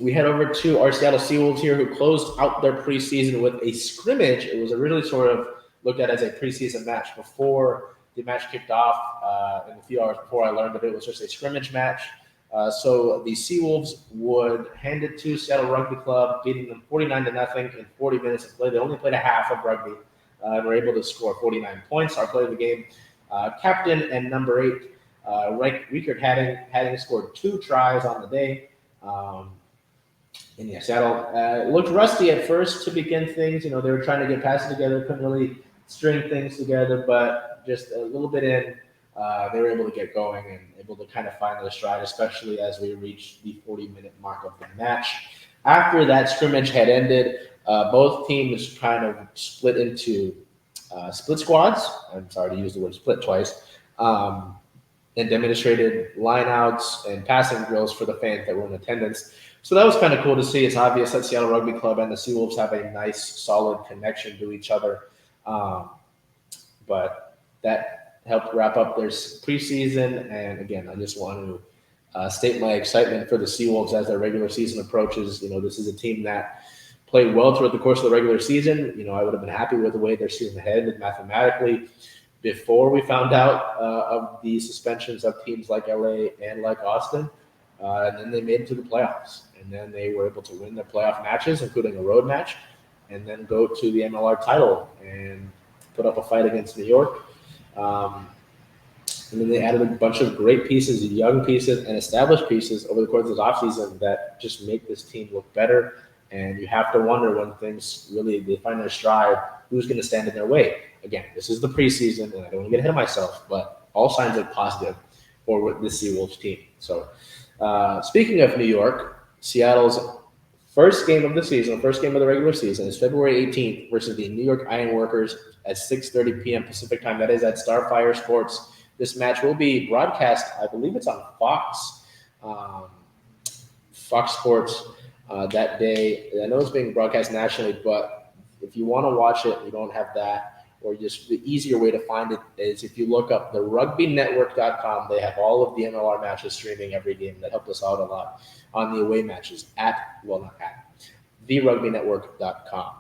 we head over to our Seattle Seawolves here, who closed out their preseason with a scrimmage. It was originally sort of looked at as a preseason match before the match kicked off. And a few hours before, I learned that it was just a scrimmage match. So the Seawolves would hand it to Seattle Rugby Club, beating them 49-0 in 40 minutes of play. They only played a half of rugby and were able to score 49 points. Our play of the game, captain and number 8, Riekert Hattingh scored 2 tries on the day. And yeah, Seattle looked rusty at first to begin things. They were trying to get passes together, couldn't really string things together, but just a little bit in, they were able to get going and able to kind of find their stride, especially as we reached the 40-minute mark of the match. After that scrimmage had ended, both teams kind of split into split squads. I'm sorry to use the word split twice. And demonstrated lineouts and passing drills for the fans that were in attendance. So that was kind of cool to see. It's obvious that Seattle Rugby Club and the Seawolves have a nice, solid connection to each other. But that helped wrap up their preseason. And again, I just want to state my excitement for the Seawolves as their regular season approaches. This is a team that played well throughout the course of the regular season. I would have been happy with the way their season ended mathematically before we found out of the suspensions of teams like LA and like Austin. And then they made it to the playoffs. And then they were able to win their playoff matches, including a road match, and then go to the MLR title and put up a fight against New York. And then they added a bunch of great pieces, young pieces, and established pieces over the course of this offseason that just make this team look better. And you have to wonder when things really they find their stride, who's going to stand in their way. Again, this is the preseason, and I don't want to get ahead of myself, but all signs look positive for the Seawolves team. So speaking of New York, Seattle's first game of the season, first game of the regular season, is February 18th versus the New York Ironworkers at 6:30 p.m. Pacific time. That is at Starfire Sports. This match will be broadcast, I believe it's on Fox Sports that day. I know it's being broadcast nationally, but if you want to watch it, you don't have that. Or just the easier way to find it is if you look up the rugbynetwork.com. They have all of the MLR matches streaming every game. That helped us out a lot on the away matches the rugbynetwork.com.